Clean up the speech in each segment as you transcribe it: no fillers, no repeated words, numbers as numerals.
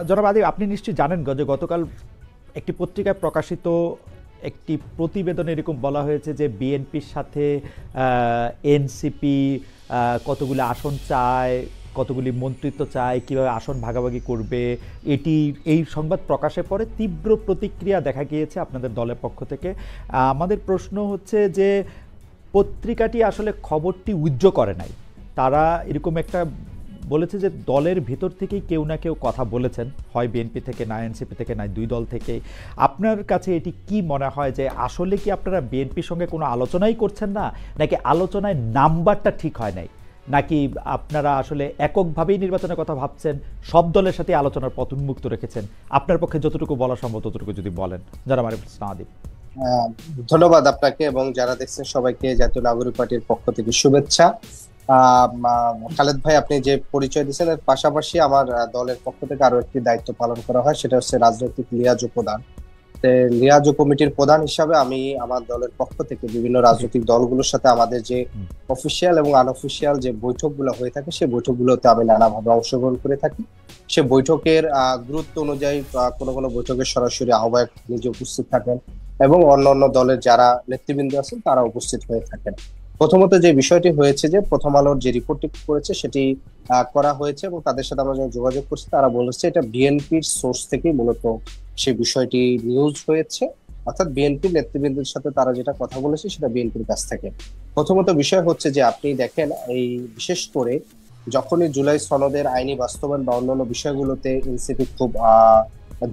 জনাব আদিব, আপনি নিশ্চয়ই জানেন যে গতকাল একটি পত্রিকায় প্রকাশিত একটি প্রতিবেদনে এরকম বলা হয়েছে যে বিএনপির সাথে এনসিপি কতগুলি আসন চায়, কতগুলি মন্ত্রিত্ব চায়, কীভাবে আসন ভাগাভাগি করবে। এই সংবাদ প্রকাশের পরে তীব্র প্রতিক্রিয়া দেখা গিয়েছে আপনাদের দলের পক্ষ থেকে। আমাদের প্রশ্ন হচ্ছে যে পত্রিকাটি আসলে খবরটি উইথড্র করে নাই, তারা এরকম একটা বলেছে যে দলের ভিতর থেকেই কেউ না কেউ কথা বলেছেন, হয় বিএনপি থেকে, না এনসিপি থেকে, না দুই দল থেকে। আপনার কাছে এটি কি মনে হয় যে আসলে কি আপনারা বিএনপির সঙ্গে কোনো আলোচনাই করছেন না, নাকি আলোচনায় নাম্বারটা ঠিক হয় নাই, নাকি আপনারা আসলে এককভাবেই নির্বাচনের কথা ভাবছেন, সব দলের সাথে আলোচনার পথ উন্মুক্ত রেখেছেন? আপনার পক্ষে যতটুকু বলা সম্ভব ততটুকু যদি বলেন জনাব আরিফুল ইসলাম আদিব। ধন্যবাদ আপনাকে এবং যারা দেখছেন সবাইকে জাতীয় নাগরিক পার্টির পক্ষ থেকে শুভেচ্ছা। খালেদ ভাই, আপনি যে পরিচয় দিচ্ছেন এর পাশাপাশি আমার দলের পক্ষ থেকে আরো একটি দায়িত্ব পালন করা হয়, সেটা হচ্ছে রাজনৈতিক লিয়াজ প্রধান। লিয়াজ কমিটির প্রধান হিসাবে আমি আমার দলের পক্ষ থেকে বিভিন্ন রাজনৈতিক দলগুলোর সাথে আমাদের যে অফিসিয়াল এবং আনঅফিসিয়াল যে বৈঠকগুলো হয়ে থাকে সেই বৈঠকগুলোতে আমি নানাভাবে অংশগ্রহণ করে থাকি। সে বৈঠকের গুরুত্ব অনুযায়ী কোনো কোনো বৈঠকের সরাসরি আহ্বায়ক নিজে উপস্থিত থাকেন এবং অন্যান্য দলের যারা নেতৃবৃন্দ আছেন তারা উপস্থিত হয়ে থাকেন। প্রথমত যে বিষয়টি হয়েছে যে প্রথম আলোর যে রিপোর্টটি করেছে সেটি করা হয়েছে এবং তাদের সাথে আমরা যখন যোগাযোগ করছি তারা বলেছে এটা বিএনপির সোর্স থেকেই মূলত সেই বিষয়টি নিউজ হয়েছে, অর্থাৎ বিএনপির নেতৃবৃন্দের সাথে তারা যেটা কথা বলেছে সেটা বিএনপির কাছ থেকে। প্রথমত বিষয় হচ্ছে যে আপনি দেখেন এই বিশেষ করে যখনই জুলাই সনদের আইনি বাস্তবায়ন বা অন্যান্য বিষয়গুলোতে এনসিপি খুব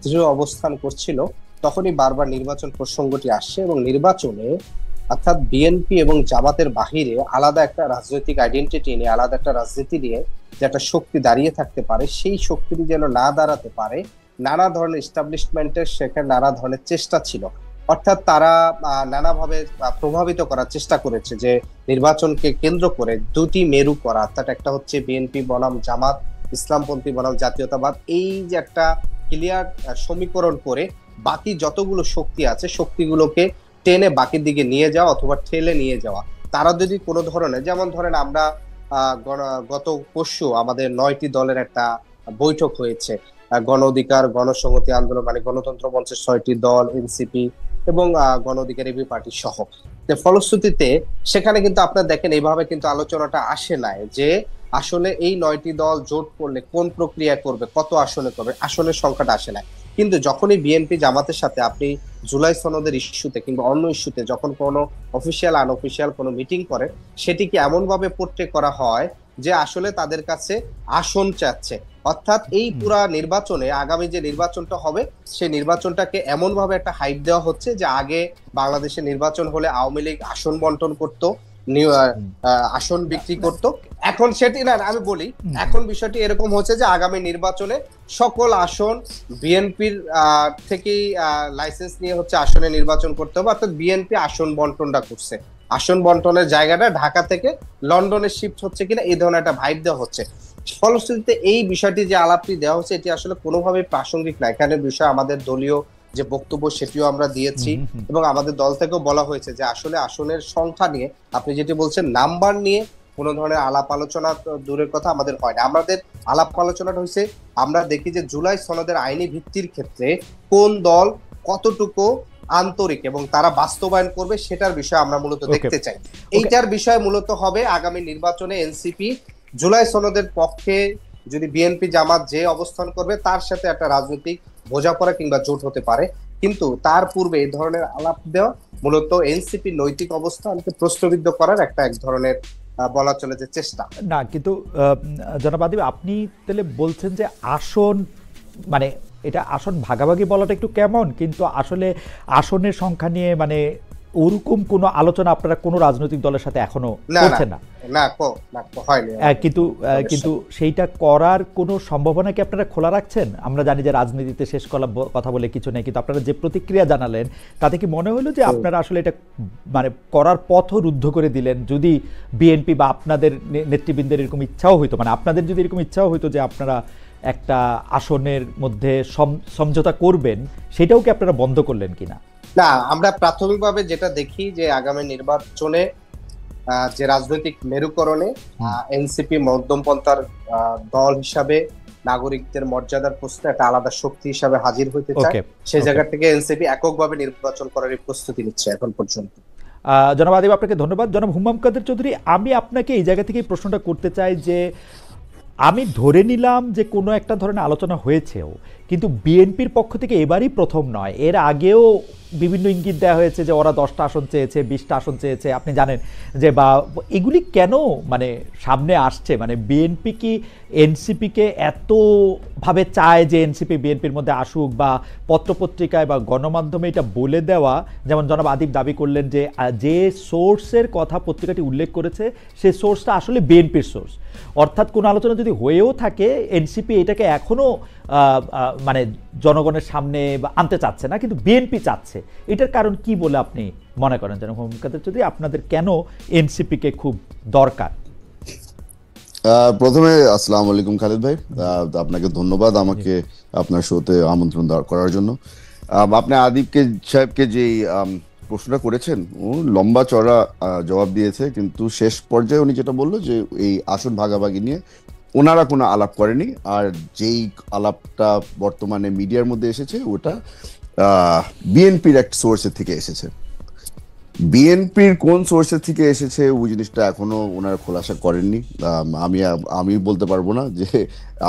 দৃঢ় অবস্থান করছিল, তখনই বারবার নির্বাচন প্রসঙ্গটি আসছে এবং নির্বাচনে অর্থাৎ বিএনপি এবং জামাতের বাহিরে আলাদা একটা রাজনৈতিক আইডেন্টিটি নিয়ে, আলাদা একটা রাজনীতি নিয়ে যে একটা শক্তি দাঁড়িয়ে থাকতে পারে, সেই শক্তিটি যেন না দাঁড়াতে পারে, নানা ধরনের এস্টাবলিশমেন্টের সেখানে নানা ধরনের চেষ্টা ছিল। অর্থাৎ তারা নানাভাবে প্রভাবিত করার চেষ্টা করেছে যে নির্বাচনকে কেন্দ্র করে দুটি মেরু করা, অর্থাৎ একটা হচ্ছে বিএনপি বনাম জামাত, ইসলামপন্থী বনাম জাতীয়তাবাদ, এই যে একটা ক্লিয়ার সমীকরণ করে বাকি যতগুলো শক্তি আছে শক্তিগুলোকে টেনে বাকির দিকে নিয়ে যাওয়া অথবা ঠেলে নিয়ে যাওয়া। তারা যদি কোনো ধরনের, যেমন ধরেন আমরা গত পরশু আমাদের 9টি দলের একটা বৈঠক হয়েছে, গণ অধিকার, গণসংহতি আন্দোলন মানে গণতন্ত্র মঞ্চের 6টি দল, এনসিপি এবং গণ অধিকার এবি পার্টি সহ। ফলশ্রুতিতে সেখানে কিন্তু আপনার দেখেন এইভাবে কিন্তু আলোচনাটা আসে নাই যে আসলে এই 9টি দল জোট করলে কোন প্রক্রিয়া করবে, কত আসনে করবে, আসনের সংখ্যাটা আসে নাই। কিন্তু যখনই বিএনপি জামাতের সাথে আপনি জুলাই সনদের ইস্যুতে কিংবা অন্য ইস্যুতে যখন কোনো অফিসিয়াল আনঅফিসিয়াল কোনো মিটিং করে, সেটিকে এমন ভাবে পোর্ট্রে করা হয় যে আসলে তাদের কাছে আসন চাচ্ছে। অর্থাৎ এই পুরা নির্বাচনে আগামী যে নির্বাচনটা হবে সেই নির্বাচনটাকে এমন ভাবে একটা হাইপ দেওয়া হচ্ছে যে আগে বাংলাদেশে নির্বাচন হলে আওয়ামী লীগ আসন বন্টন করতো, আসন বিক্রি করত, এখন সেটি না। আমি বলি এখন বিষয়টি এরকম হচ্ছে যে আগামী নির্বাচনে সকল আসন বিএনপির থেকেই লাইসেন্স নিয়ে হচ্ছে আসনে নির্বাচন করতে হবে, অর্থাৎ বিএনপি আসন বন্টনটা করছে। আসন বন্টনের জায়গাটা ঢাকা থেকে লন্ডনে শিফট হচ্ছে কিনা এই ধরনের একটা ভাইব দেওয়া হচ্ছে। ফলশ্রুতিতে এই বিষয়টি যে আলাপটি দেওয়া হচ্ছে এটি আসলে কোনোভাবে প্রাসঙ্গিক না। এখানে বিষয় আমাদের দলীয় যে বক্তব্য সেটিও আমরা দিয়েছি এবং আমাদের দল থেকেও বলা হয়েছে যে আসলে আসনের সংখ্যা নিয়ে, আপনি যেটি বলছেন নাম্বার নিয়ে কোনো ধরনের আলাপ আলোচনা দূরের কথা আমাদের হয় না। আমাদের আলাপ আলোচনাটা হয়েছে আমরা দেখি যে জুলাই সনদের আইনি ভিত্তির ক্ষেত্রে কোন দল কতটুকু আন্তরিক এবং তারা বাস্তবায়ন করবে সেটার বিষয় আমরা মূলত দেখতে চাই। এইটার বিষয় মূলত হবে আগামী নির্বাচনে এনসিপি জুলাই সনদের পক্ষে যদি বিএনপি জামাত যে অবস্থান করবে তার সাথে একটা রাজনৈতিক বোঝাপড়া কিংবা জোট হতে পারে, কিন্তু তার পূর্বে এই ধরনের আলাপ দেওয়া মূলত এনসিপি নৈতিক অবস্থানকে প্রশ্নবিদ্ধ করার একটা এক ধরনের বলা চলে যে চেষ্টা। না কিন্তু জনাব আদিব, আপনি তাহলে বলছেন যে আসন মানে এটা আসন ভাগাভাগি বলাটা একটু কেমন, কিন্তু আসলে আসনের সংখ্যা নিয়ে মানে ওরকম কোনো আলোচনা আপনারা কোনো রাজনৈতিক দলের সাথে এখনো করছেন না? কিন্তু সেইটা করার কোনো সম্ভাবনা কি আপনারা খোলা রাখছেন? আমরা জানি যে রাজনীতিতে শেষ করার কথা বলে কিছু নেই, কিন্তু আপনারা যে প্রতিক্রিয়া জানালেন তাতে কি মনে হলো যে আপনারা আসলে এটা মানে করার পথও রুদ্ধ করে দিলেন? যদি বিএনপি বা আপনাদের নেতৃবৃন্দের এরকম ইচ্ছাও হইতো, মানে আপনাদের যদি এরকম ইচ্ছাও হইতো যে আপনারা একটা আসনের মধ্যে সমঝোতা করবেন, সেটাও কি আপনারা বন্ধ করলেন কিনা? না, আমরা প্রাথমিকভাবে যেটা দেখি যে আগামী নির্বাচনে যে রাজনৈতিক মেরুকরণে এনসিপি মধ্যমপন্থার দল হিসাবে নাগরিকদের মর্যাদার প্রশ্নে একটা আলাদা শক্তি হিসাবে হাজির হইতে চায়। ওকে, সেই ওকে। জায়গা থেকে এনসিপি এককভাবে নির্বাচন করার প্রস্তুতি নিচ্ছে এখন পর্যন্ত। জনাব আদিব, আপনাকে ধন্যবাদ। জনাব হুমাম কাদের চৌধুরী, আমি আপনাকে এই জায়গা থেকে প্রশ্নটা করতে চাই যে আমি ধরে নিলাম যে কোনো একটা ধরনের আলোচনা হয়েছেও, কিন্তু বিএনপির পক্ষ থেকে এবারই প্রথম নয়, এর আগেও বিভিন্ন ইঙ্গিত দেওয়া হয়েছে যে ওরা 10টা আসন চেয়েছে, 20টা আসন চেয়েছে, আপনি জানেন যে, বা এগুলি কেন মানে সামনে আসছে? মানে বিএনপি কি এনসিপিকে এতভাবে চায় যে এনসিপি বিএনপির মধ্যে আসুক, বা পত্রপত্রিকায় বা গণমাধ্যমে এটা বলে দেওয়া, যেমন জনাব আদিব দাবি করলেন যে যে সোর্সের কথা পত্রিকাটি উল্লেখ করেছে সেই সোর্সটা আসলে বিএনপির সোর্স, অর্থাৎ কোনো আলোচনা যদি হয়েও থাকে এনসিপি এটাকে এখনো মানে জনগণের সামনে আনতে চাচ্ছে না, কিন্তু বিএনপি চাচ্ছে। এটার কারণ কি বলে আপনি মনে করেন যেন হুমায়ুন কাদের চৌধুরী, আপনাদের কেন এনসিপিকে খুব দরকার? প্রথমে আসসালামু আলাইকুম খালেদ ভাই, আপনাকে ধন্যবাদ আমাকে আপনার শোতে আমন্ত্রণ করার জন্য। আপনি আদিবকে সাহেবকে যে প্রশ্নটা করেছেন, ও লম্বা চড়া জবাব দিয়েছে, কিন্তু শেষ পর্যায়ে উনি যেটা বললো যে এই আসন ভাগাভাগি নিয়ে ওনারা কোনো আলাপ করেনি, আর যেই আলাপটা বর্তমানে মিডিয়ার মধ্যে এসেছে ওটা বিএনপির এক সোর্সের থেকে এসেছে। বিএনপির কোন সোর্সের থেকে এসেছে ওই জিনিসটা এখনো ওনারা খোলাসা করেননি। আমি বলতে পারবো না যে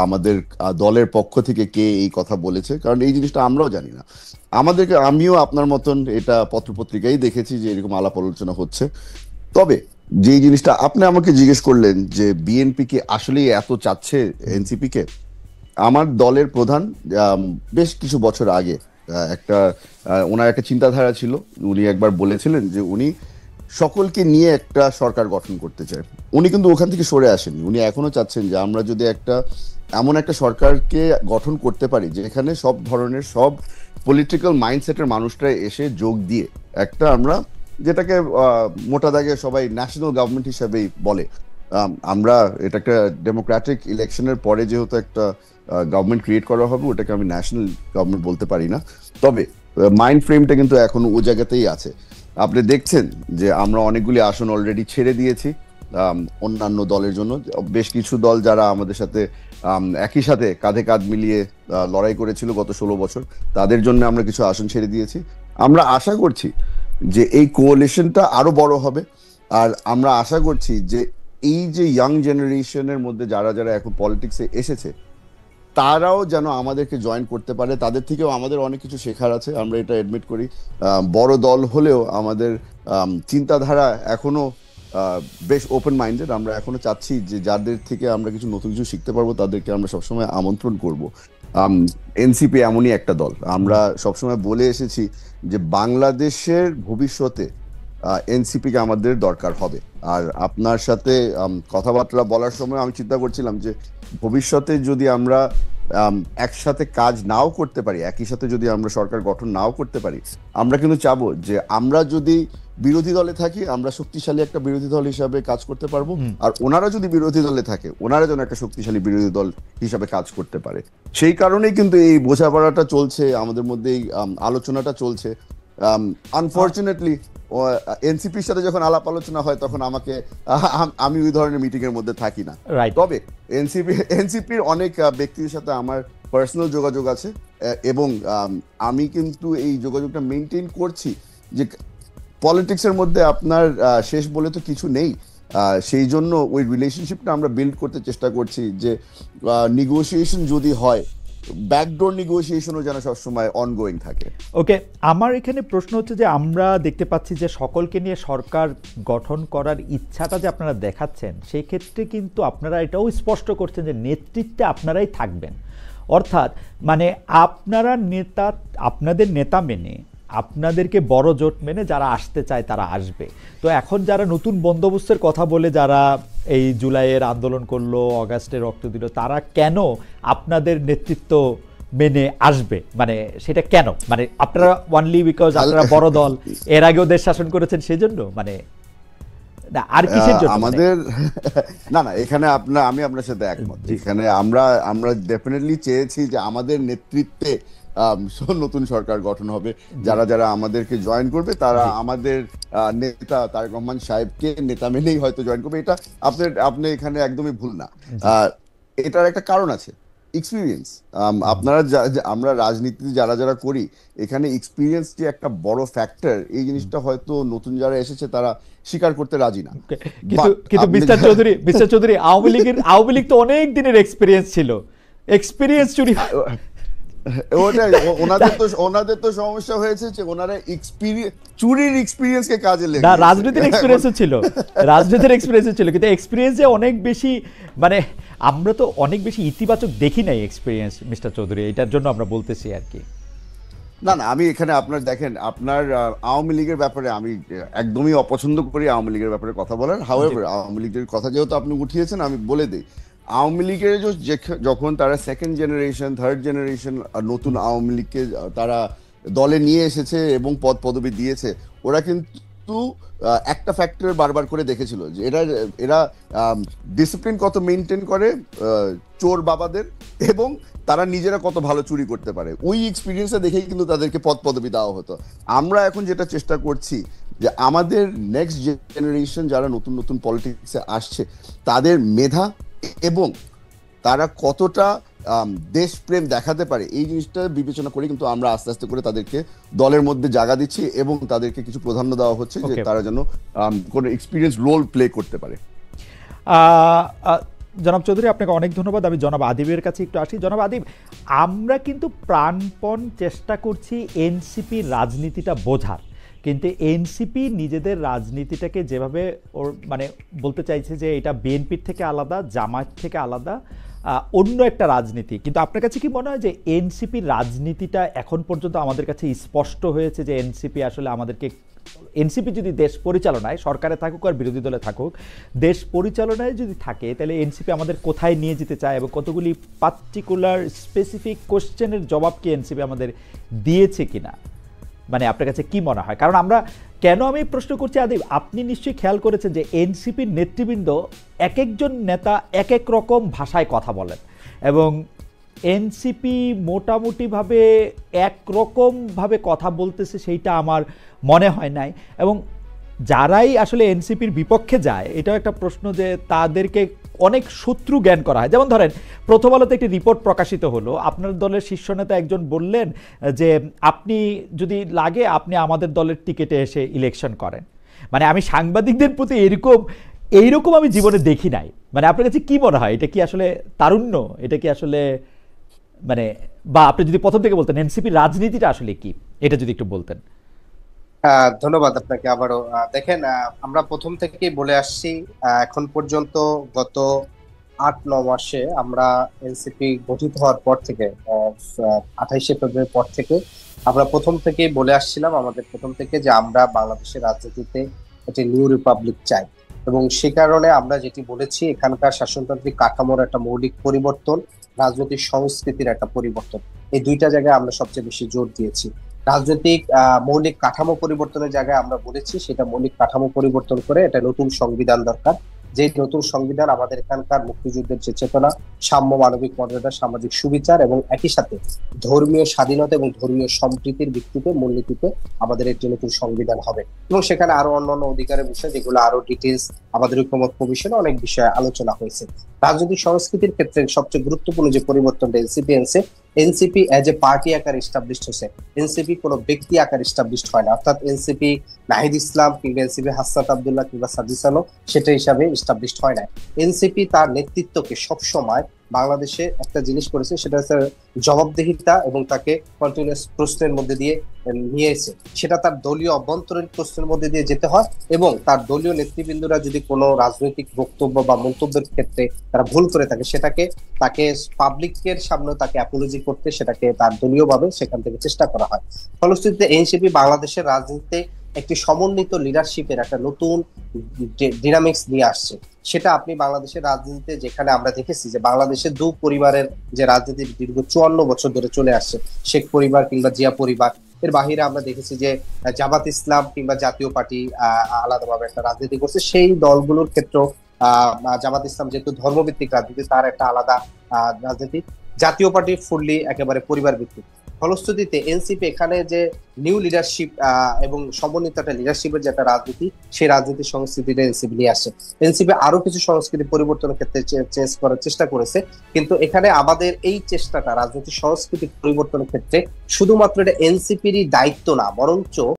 আমাদের দলের পক্ষ থেকে কে এই কথা বলেছে, কারণ এই জিনিসটা আমরাও জানি না। আমিও আপনার মতন এটা পত্রপত্রিকায় দেখেছি যে এরকম আলাপ আলোচনা হচ্ছে। তবে যে জিনিসটা আপনি আমাকে জিজ্ঞেস করলেন যে বিএনপি কি আসলেই এত চাচ্ছে এনসিপি কে, আমার দলের প্রধান বেশ কিছু বছর আগে একটা ওনার একটা চিন্তাধারা ছিল। উনি একবার বলেছিলেন যে উনি সকলকে নিয়ে একটা সরকার গঠন করতে চায়। উনি কিন্তু ওখান থেকে সরে আসেননি, উনি এখনো চাচ্ছেন যে আমরা যদি এমন একটা সরকারকে গঠন করতে পারি যেখানে সব ধরনের সব পলিটিক্যাল মাইন্ডসেটের মানুষরা এসে যোগ দিয়ে আমরা যেটাকে মোটা দাগে সবাই ন্যাশনাল গভর্নমেন্ট হিসেবেই বলে। আমরা এটা একটা ডেমোক্রেটিক ইলেকশনের পরে যেহেতু একটা গভর্নমেন্ট ক্রিয়েট করা হবে, ওটাকে আমি ন্যাশনাল গভর্নমেন্ট বলতে পারি না। তবে মাইন্ড ফ্রেমটা কিন্তু এখনো ও জায়গাতেই আছে। আপনি দেখছেন যে আমরা অনেকগুলি আসন অলরেডি ছেড়ে দিয়েছি অন্যান্য দলের জন্য। বেশ কিছু দল যারা আমাদের সাথে একই সাথে কাঁধে কাঁধ মিলিয়ে লড়াই করেছিল গত 16 বছর, তাদের জন্য আমরা কিছু আসন ছেড়ে দিয়েছি। আমরা আশা করছি যে এই কোয়ালিশনটা আরো বড় হবে, আর আমরা আশা করছি যে এই যে ইয়াং জেনারেশনের মধ্যে যারা যারা এখন পলিটিক্সে এসেছে তারাও যেন আমাদেরকে জয়েন করতে পারে। তাদের থেকেও আমাদের অনেক কিছু শেখার আছে, আমরা এটা এডমিট করি। বড় দল হলেও আমাদের চিন্তাধারা এখনো বেশ ওপেন মাইন্ডেড। আমরা এখনো চাচ্ছি যে যাদের থেকে আমরা কিছু নতুন কিছু শিখতে পারবো তাদেরকে আমরা সবসময় আমন্ত্রণ করব। এনসিপি এমনই একটা দল, আমরা সবসময় বলে এসেছি যে বাংলাদেশের ভবিষ্যতে এনসিপিকে আমাদের দরকার হবে। আর আপনার সাথে কথাবার্তা বলার সময় আমি চিন্তা করছিলাম যে ভবিষ্যতে যদি আমরা একসাথে কাজ নাও করতে পারি, একই সাথে যদি আমরা সরকার গঠন নাও করতে পারি, আমরা কিন্তু চাবো যে আমরা যদি বিরোধী দলে থাকি আমরা শক্তিশালী একটা বিরোধী দল হিসাবে কাজ করতে পারবো, আর ওনারা যদি বিরোধী দলে থাকে ওনারা যেন একটা শক্তিশালী বিরোধী দল হিসাবে কাজ করতে পারে। সেই কারণেই কিন্তু এই বোঝাপড়াটা চলছে আমাদের মধ্যে, এই আলোচনাটা চলছে। আনফরচুনেটলি এনসিপির সাথে যখন আলাপ আলোচনা হয় তখন আমি ওই ধরনের মিটিং এর মধ্যে থাকি না। তবে এনসিপির অনেক ব্যক্তির সাথে আমার পার্সোনাল যোগাযোগ আছে, এবং আমি কিন্তু এই যোগাযোগটা মেনটেন করছি যে পলিটিক্সের মধ্যে আপনার শেষ বলে তো কিছু নেই। সেই জন্য ওই রিলেশনশিপটা আমরা বিল্ড করতে চেষ্টা করছি যে নেগোসিয়েশন যদি হয়, ব্যাকডোর নেগোসিয়েশনও যেন সবসময় অনগোয়িং থাকে। ওকে, আমার এখানে প্রশ্ন হচ্ছে যে আমরা দেখতে পাচ্ছি যে সকলকে নিয়ে সরকার গঠন করার ইচ্ছাটা যে আপনারা দেখাচ্ছেন, সেই ক্ষেত্রে কিন্তু আপনারা এটাও স্পষ্ট করছেন যে নেতৃত্বে আপনারাই থাকবেন। অর্থাৎ মানে আপনাদের নেতা মেনে, আপনাদেরকে বড় জোট মেনে যারা আসতে চায় তারা আসবে। তো এখন যারা নতুন বন্দোবস্তের কথা বলে যারা এই জুলাইয়ের আন্দোলন করলো, অগাস্টে রক্ত দিল, তারা কেন আপনাদের নেতৃত্ব মেনে আসবে? মানে সেটা কেন? মানে আপনারা ওয়ানলি বিকজ আপনারা বড় দল, এর আগেও দেশ শাসন করেছেন সেজন্য? মানে না, আর কিসের জন্য? আমাদের না, এখানে আমি আপনার সাথে একমত। এখানে আমরা ডেফিনেটলি চেয়েছি যে আমাদের নেতৃত্বে নতুন সরকার গঠন হবে। যারা যারা আমাদেরকে জয়েন করবে তারা আমাদের নেতা তারেক রহমান সাহেবকে নেতা মেনেই হয়তো জয়েন করবে। এটা আপনি এখানে একদমই ভুল না। এটার একটা কারণ আছে। এক্সপিরিয়েন্স। আপনারা আমরা রাজনীতি যারা যারা করি, এখানে এক্সপিরিয়েন্স যে একটা বড় ফ্যাক্টর, এই জিনিসটা হয়তো নতুন যারা এসেছে তারা স্বীকার করতে রাজি না। কিন্তু কিন্তু মিস্টার চৌধুরী, আওয়ামী লীগ তো অনেক দিনের এক্সপিরিয়েন্স ছিল, এক্সপিরিয়েন্স চুরি। ওটাই, ওনাদের তো সমস্যা হয়েছে যে ওনারা চুরির এক্সপিরিয়েন্সকে কাজে লেগে, না রাজনীতির এক্সপিরিয়েন্সও ছিল, কিন্তু এক্সপিরিয়েন্স যে অনেক বেশি, মানে আমরা তো অনেক বেশি ইতিবাচক দেখি নাই এক্সপিরিয়েন্স মিস্টার চৌধুরী, এটার জন্য আমরা বলতেছি আর কি। না না, আমি এখানে আপনার দেখেন, আপনার আওয়ামী লীগের ব্যাপারে আমি একদমই অপছন্দ করি আওয়ামী লীগের ব্যাপারে কথা বলার। হাউএভার, আওয়ামী লীগের কথা যেহেতু আপনি উঠিয়েছেন, আমি বলে দিই, আওয়ামী লীগের যখন তারা সেকেন্ড জেনারেশন, থার্ড জেনারেশন নতুন আওয়ামী লীগকে তারা দলে নিয়ে এসেছে এবং পদ পদবি দিয়েছে, ওরা কিন্তু একটা ফ্যাক্টর বারবার করে দেখেছিল যে এরা ডিসিপ্লিন কত মেনটেন করে চোর বাবাদের, এবং তারা নিজেরা কত ভালো চুরি করতে পারে। ওই এক্সপিরিয়েন্সটা দেখেই কিন্তু তাদেরকে পদ পদবি দেওয়া হতো। আমরা এখন যেটা চেষ্টা করছি যে আমাদের নেক্সট জেনারেশন যারা নতুন নতুন পলিটিক্সে আসছে, তাদের মেধা এবং তারা কতটা দেশপ্রেম দেখাতে পারে, এই জিনিসটা বিবেচনা করে কিন্তু আমরা আস্তে আস্তে করে তাদেরকে দলের মধ্যে জায়গা দিচ্ছি এবং তাদেরকে কিছু প্রাধান্য দেওয়া হচ্ছে যে তারা যেন কোনো এক্সপিরিয়েন্স রোল প্লে করতে পারে। জনাব চৌধুরী, আপনাকে অনেক ধন্যবাদ। আমি জনাব আদিবের কাছে একটু আসি। জনাব আদিব, আমরা কিন্তু প্রাণপণ চেষ্টা করছি এনসিপির রাজনীতিটা বোঝার, কিন্তু এনসিপি নিজেদের রাজনীতিটাকে যেভাবে মানে বলতে চাইছে যে এটা বিএনপির থেকে আলাদা, জামায়াত থেকে আলাদা, অন্য একটা রাজনীতি। কিন্তু আপনার কাছে কি মনে হয় যে এনসিপির রাজনীতিটা এখন পর্যন্ত আমাদের কাছে স্পষ্ট হয়েছে যে এনসিপি আসলে আমাদেরকে, এনসিপি যদি দেশ পরিচালনায়, সরকারে থাকুক আর বিরোধী দলে থাকুক, দেশ পরিচালনায় যদি থাকে, তাহলে এনসিপি আমাদের কোথায় নিয়ে যেতে চায় এবং কতগুলি পার্টিকুলার স্পেসিফিক কোশ্চেনের জবাব কি এনসিপি আমাদের দিয়েছে কিনা, মানে আপনার কাছে কি মনে হয়? কারণ আমরা কেন আমি প্রশ্ন করছি আদিব, আপনি নিশ্চয়ই খেয়াল করেছেন যে এনসিপির নেতৃবৃন্দ এক একজন নেতা এক এক রকম ভাষায় কথা বলেন এবং এনসিপি মোটামুটিভাবে একরকমভাবে কথা বলতেছে, সেইটা আমার মনে হয় নাই। এবং যারাই আসলে এনসিপির বিপক্ষে যায়, এটাও একটা প্রশ্ন যে তাদেরকে অনেক শত্রু জ্ঞান করা হয়। যেমন ধরেন, প্রথম আলোতে একটি রিপোর্ট প্রকাশিত হলো, আপনার দলের শীর্ষ নেতা একজন বললেন যে আপনি যদি লাগে আপনি আমাদের দলের টিকিটে এসে ইলেকশন করেন। মানে আমি সাংবাদিকদের প্রতি এইরকম আমি জীবনে দেখি নাই। মানে আপনার কাছে কি মনে হয়, এটা কি আসলে তারুণ্য, এটা কি আসলে মানে, বা আপনি যদি প্রথম থেকে বলতেন এনসিপির রাজনীতিটা আসলে কি, এটা যদি একটু বলতেন। ধন্যবাদ আপনাকে আবারও। দেখেন, আমরা প্রথম থেকেই বলে আসছি, এখন পর্যন্ত গত 8-9 মাসে আমরা এনসিপি গঠিত হওয়ার পর থেকে, 28শে ফেব্রুয়ারির পর থেকে আমরা প্রথম থেকেই বলে আসছিলাম, আমাদের প্রথম থেকে, যে আমরা বাংলাদেশের রাজনীতিতে একটি নিউ রিপাবলিক চাই। এবং সে কারণে আমরা যেটি বলেছি, এখানকার শাসনতান্ত্রিক কাঠামোর একটা মৌলিক পরিবর্তন, রাজনৈতিক সংস্কৃতির একটা পরিবর্তন, এই দুইটা জায়গায় আমরা সবচেয়ে বেশি জোর দিয়েছি। রাজনৈতিক মৌলিক কাঠামো পরিবর্তনের জায়গায় আমরা বলেছি সেটা মৌলিক কাঠামো পরিবর্তন করে এটা নতুন সংবিধান দরকার, যে নতুন সংবিধান আমাদের এখানকার মুক্তিযুদ্ধের যে চেতনা, সাম্য, মানবিক মর্যাদা, সামাজিক সুবিচার এবং একই সাথে ধর্মীয় স্বাধীনতা এবং ধর্মীয় সম্প্রীতির ভিত্তিতে, মূলনীতিতে আমাদের একটি নতুন সংবিধান হবে। এবং সেখানে আরো অন্যান্য অধিকারের বিষয়, যেগুলো আরো ডিটেলস আমাদের ঐকমত্য কমিশনে অনেক বিষয়ে আলোচনা হয়েছে। রাজনৈতিক সংস্কৃতির ক্ষেত্রে সবচেয়ে গুরুত্বপূর্ণ যে পরিবর্তনটা এনসিপি এজ এ পার্টি আকার এস্টাবলিশড হয়েছে। এনসিপি কোনো ব্যক্তি আকার এস্টাবলিশড হয় না, অর্থাৎ এনসিপি নাহিদ ইসলাম কিংবা এনসিপি হাসনাত আব্দুল্লাহ কিংবা সাজিস আলো সেটা হিসাবে এস্টাবলিশড হয় না। এনসিপি তার নেতৃত্বকে সবসময় বাংলাদেশে একটা জিনিস করেছে, সেটা হচ্ছে জবাবদিহিতা এবং তাকে কন্টিনিউয়াস প্রশ্নের মধ্যে দিয়ে নিয়েছে। সেটা তার দলীয় অভ্যন্তরীণ প্রশ্নের মধ্যে দিয়ে যেতে হয় এবং তার দলীয় নেতৃবৃন্দরা যদি কোনো রাজনৈতিক বক্তব্য বা মন্তব্যের ক্ষেত্রে তারা ভুল করে থাকে, সেটাকে তাকে পাবলিকের সামনে তাকে অ্যাপোলজি করতে, সেটাকে তার দলীয়ভাবে সেখান থেকে চেষ্টা করা হয়। ফলশ্রুতিতে এনসিপি বাংলাদেশের রাজনীতিতে একটি সমন্বিত লিডারশিপের একটা নতুন ডিনামিক্স নিয়ে আসছে। সেটা আপনি বাংলাদেশের রাজনীতিতে, যেখানে আমরা দেখেছি যে বাংলাদেশের দু পরিবারের যে রাজনীতি দীর্ঘ 54 বছর ধরে চলে আসছে, শেখ পরিবার কিংবা জিয়া পরিবার, এর বাহিরে আমরা দেখেছি যে জামাত ইসলাম কিংবা জাতীয় পার্টি আলাদাভাবে একটা রাজনীতি করছে। সেই দলগুলোর ক্ষেত্রেও জামাত ইসলাম যেহেতু ধর্মভিত্তিক রাজনীতি, তার একটা আলাদা রাজনীতি। জাতীয় পার্টি ফুললি একেবারে পরিবার ভিত্তিক। ফলশ্রুতিতে এনসিপি এখানে যে নিউ লিডারশিপ এবং সমন্বিত একটা লিডারশিপের যে একটা রাজনীতি, সেই রাজনীতির সংস্কৃতিটা এনসিপি নিয়ে আসে। এনসিপি আরো কিছু সংস্কৃতি পরিবর্তনের ক্ষেত্রে চেঞ্জ করার চেষ্টা করেছে, কিন্তু এখানে আমাদের এই চেষ্টাটা রাজনৈতিক সংস্কৃতি পরিবর্তনের ক্ষেত্রে শুধুমাত্র এটা এনসিপিরই দায়িত্ব না, বরঞ্চ